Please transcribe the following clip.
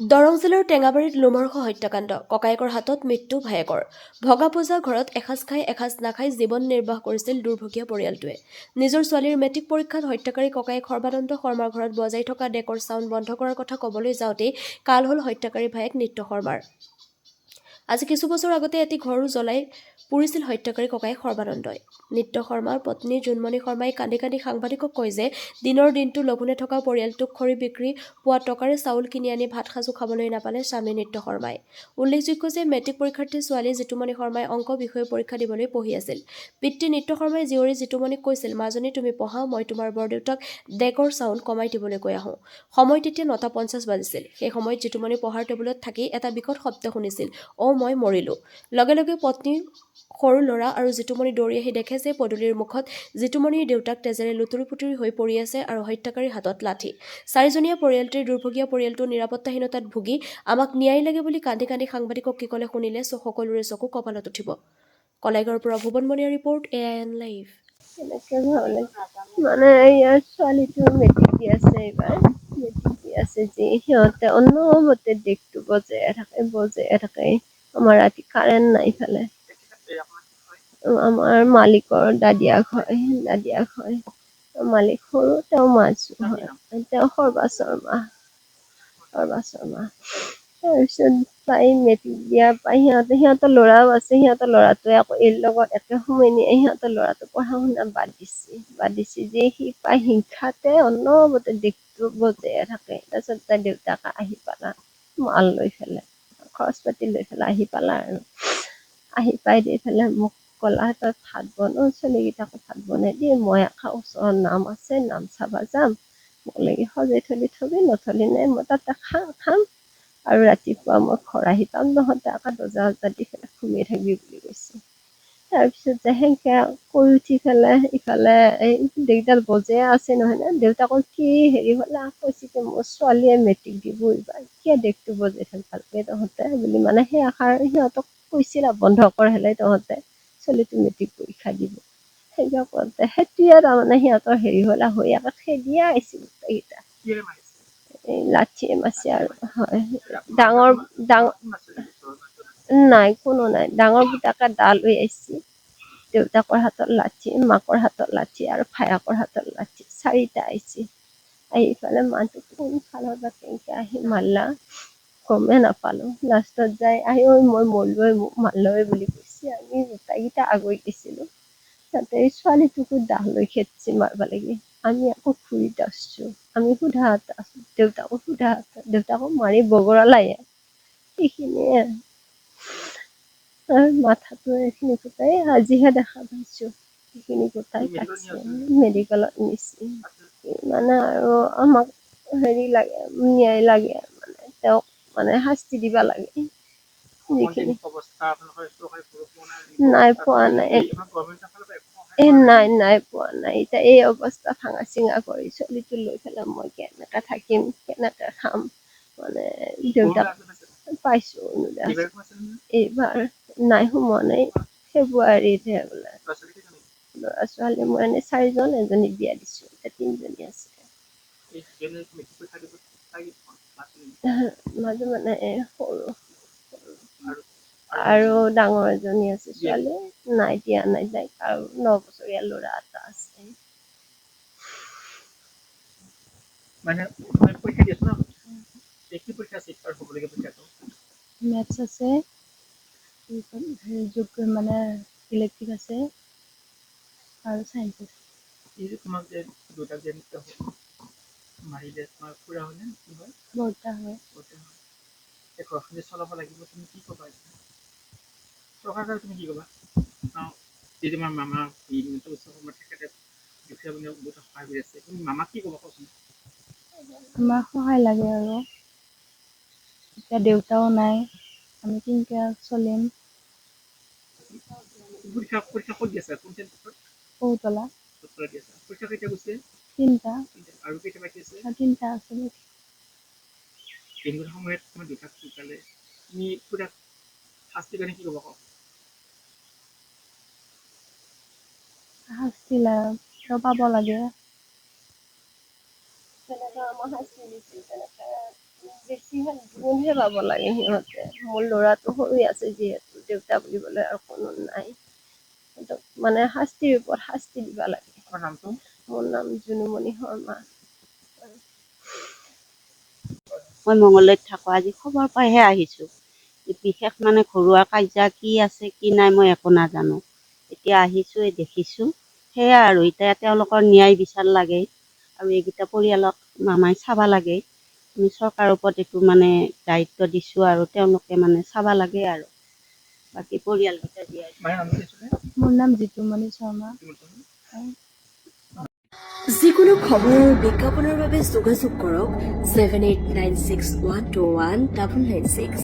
দৰং জিলাৰ টেঙাবাৰীত লোমহৰ্ষক হত্যাকাণ্ড, ককায়েকৰ হাতত মৃত্যু ভায়েকৰ। ভগা পজা ঘৰত এসাঁজ খাই এসাঁজ নাখাই জীৱন নিৰ্বাহ কৰিছিল দুৰ্ভগীয়া পৰিয়ালটোৱে। নিজৰ ছোৱালীৰ মেট্ৰিক পৰীক্ষাত হত্যাকাৰী ককায়েক সৰ্বানন্দ শৰ্মাৰ ঘৰত বজাই থকা ডেকৰ ছাউণ্ড বন্ধ কৰাৰ কথা ক'বলৈ যাওঁতেই কাল হ'ল হত্যাকাৰী ভায়েক নিত্য শৰ্মাৰ। আজি কিছু বছৰ আগতে এটি ঘৰো জ্বলাই পুৰিছিল হত্যাকাৰী ককায়েক সৰ্বানন্দই। নিত্য শৰ্মাৰ পত্নী জোনমণি শৰ্মাই কান্দি কান্দি সাংবাদিকক কয় যে দিনৰ দিনটো লঘোণে থকা পৰিয়ালটোক খৰি বিক্ৰী পোৱা টকাৰে চাউল কিনি আনি ভাত সাজু খাবলৈ নাপালে স্বামী নিত্য শৰ্মাই। উল্লেখযোগ্য যে মেট্ৰিক পৰীক্ষাৰ্থী ছোৱালী জিতুমণি শৰ্মাই অংক বিষয়ে পৰীক্ষা দিবলৈ পঢ়ি আছিল। পিতৃ নিত্য শৰ্মাই জীয়ৰী জিতুমণিক কৈছিল, মাজনী তুমি পঢ়া, মই তোমাৰ বৰদেউতাক ডেকৰ ছাউণ্ড কমাই দিবলৈ কৈ আহোঁ। সময় তেতিয়া 9:50 বাজিছিল। সেই সময়ত জিতুমণি পঢ়াৰ টেবুলত থাকি এটা বিকট শব্দ শুনিছিল, মই মৰিলোঁ। লগে লগে পত্নী, সৰু ল'ৰা আৰু জিতুমণি দৌৰি আহি দেখে যে পদূলিৰ মুখত জিতুমণিৰ দেউতাক তেজেৰে লুতুৰি পুতুৰি হৈ পৰি আছে আৰু হত্যাকাৰীৰ হাতত লাঠি। চাৰিজনীয়া পৰিয়ালটিৰ দুৰ্ভগীয়া পৰিয়ালটো নিৰাপত্তাহীনতাত ভুগি আমাক ন্যায় লাগে বুলি কান্দি কান্দি সাংবাদিকক কি ক'লে শুনিলে সকলোৰে চকু কপালত উঠিব। কলাইগাঁৱৰ পৰা ভুৱন মণিয়াৰ ৰিপৰ্ট, AIN লাইভ। এনেকে ভাবলে মানে ইয়াৰ ছোৱালীটো মেট্ৰিক দি আছে, এইবাৰ মেট্ৰিক দি আছে যে সিহঁতে অন্যমতে দিশটো বজাই থাকে। আমাৰ ৰাতি কাৰেণ্ট নাই ইফালে। আমাৰ মালিকৰ দাদিয়াক হয়। মালিক সৰু, তেওঁ মাজু হয়, তেওঁ সৰ্বা শৰ্মা। তাৰপিছত তাই মেট্ৰিক দিয়া পাই সিহঁতৰ ল'ৰাও আছে, সিহঁতৰ ল'ৰাটোৱে আকৌ এইৰ লগত একে সময় নিয়ে, সিহঁতৰ ল'ৰাটো পঢ়া শুনা বাদ দিছে যে সি পাই হিংসাতে অন্যমতে দিশটো বজাই থাকে। তাৰপিছত তাই দেউতাকে আহি পালা, মাল লৈ পেলাই, খৰচ পাতি লৈ পেলাই আহি পালা আৰু আহি পাই দি পেলাই মোক ক'লা, তই ভাত বনাও, ছোৱালীকেইটাকো ভাত বনাই দি, মই আকৌ ওচৰত নাম আছে, নাম চাবা যাম, মোক লাগি সজাই থবি, নথলি নাই, মই তাতে খাম আৰু ৰাতিপুৱা মই ঘৰ আহি পাম, তহঁতে আকৌ দৰ্জা দি পেলাই ঘুমিয়ে থাকিবি বুলি কৈছে। তাৰপিছত যে সেনেকে কৈ উঠি পেলাই ইফালে এই দেউতাক বজাই আছে নহয় নে, দেউতাকৰ কি হেৰি হ'লে কৈছে যে মোৰ ছোৱালীয়ে মেট্ৰিক দিব এইবাৰ, কিয় দেশটো বজাই থাক ভালকে তহঁতে বুলি মানে সেই আশাৰ সিহঁতক কৈছিল আৰু বন্ধ কৰে তহঁতে ছোৱালীটো মেট্ৰিক পৰীক্ষা দিব। সেইবিলাক কৰোঁতে সেইটোৱে তাৰমানে সিহঁতৰ হেৰি হ'লা হৈ আকৌ খেদিয়ে আহিছিল গোটেইকেইটা। এই লাঠিয়ে মাৰিছে আৰু হয়, ডাঙৰ নাই, কোনো নাই। ডাঙৰ পুতাকে দা লৈ আহিছে, দেউতাকৰ হাতত লাঠি, মাকৰ হাতত লাঠি আৰু ভায়েকৰ হাতত লাঠি, চাৰিটা আহিছে। আহি পেলাই মানুহটো কোনফালৰ পৰা কেনেকে আহি মাৰলা গমেই নাপালো। লাষ্টত যাই আহি মই মৰিলোৱে, মোক মাৰলোৱে বুলি কৈছে। আমি গোটেইকেইটা আগুৱাই দিছিলো, তাতে ছোৱালীটোকো দাহ লৈ খেদিছে মাৰিব লাগি। আমি আকৌ ঘূৰি আসছো, আমি সোধাত আছো, দেউতাকো দেউতাকো মাৰি বগৰালায়ে, সেইখিনিয়ে মাথাটো এইখিনি গোটাই আজিহে দেখা পাইছো, সেইখিনি গোটাই কাটছে, মেডিকেলত নিছে। মানে আৰু আমাক হেৰি লাগে, ন্যায় লাগে, মানে তেওঁক মানে শাস্তি দিবা লাগে। যিখিনি নাই পোৱা নাই, নাই পোৱা নাই। এতিয়া এই অৱস্থা ভাঙা চিঙা কৰি ছোৱালীটো লৈ পেলাই মই কেনেকে থাকিম, কেনেকে খাম, মানে দেউতাক পাইছো এইবাৰ নাই, সোমোৱা নাই, ফেব্ৰুৱাৰীতহে বোলে। ল'ৰা ছোৱালী মই এনেই 4জন, এজনী বিয়া দিছো, এতিয়া 3জনী আছে। মাজু মানে সৰু আৰু ডাঙৰ এজনী আছে ছোৱালী, নাই দিয়া নাই তাইক, আৰু 9 বছৰীয়া ল'ৰা এটা আছে। মেথছ আছে, মানে ইলেক্ট্ৰিক আছে আৰু চাইন্স আছে। বৰ্তা হয়। আমাক সহায় লাগে আৰু এতিয়া দেউতাও নাই, আমি কেনেকে চলিম। কৌতলা 3টা আৰু 3টা আছে। শাস্তি পাব লাগে। বেছিভাগ গুণহে পাব লাগে সিহঁতে। মোৰ ল'ৰাটো সৰু আছে যিহেতু, দেউতা বুলিবলৈ আৰু কোনো নাই। সিহঁতক মানে শাস্তিৰ ওপৰত শাস্তি দিব লাগে। মোৰ নাম জুনুমণি শৰ্মা। মই মঙলদৈত থাকোঁ। আজি খবৰ পাইহে আহিছোঁ। বিশেষ মানে ঘৰুৱা কাজিয়া কি আছে কি নাই মই একো নাজানো। এতিয়া আহিছোঁ, দেখিছোঁ, সেয়া আৰু এতিয়া তেওঁলোকৰ ন্যায় বিচাৰ লাগে আৰু এইকেইটা পৰিয়ালক মামাই চাব লাগে। আমি চৰকাৰৰ ওপৰত এইটো মানে দায়িত্ব দিছোঁ আৰু তেওঁলোকে মানে চাব লাগে আৰু বাকী পৰিয়ালকেইটা জীয়াই। মোৰ নাম জিতুমণি শৰ্মা। যিকোনো খবৰ আৰু বিজ্ঞাপনৰ বাবে যোগাযোগ কৰক 7896121996।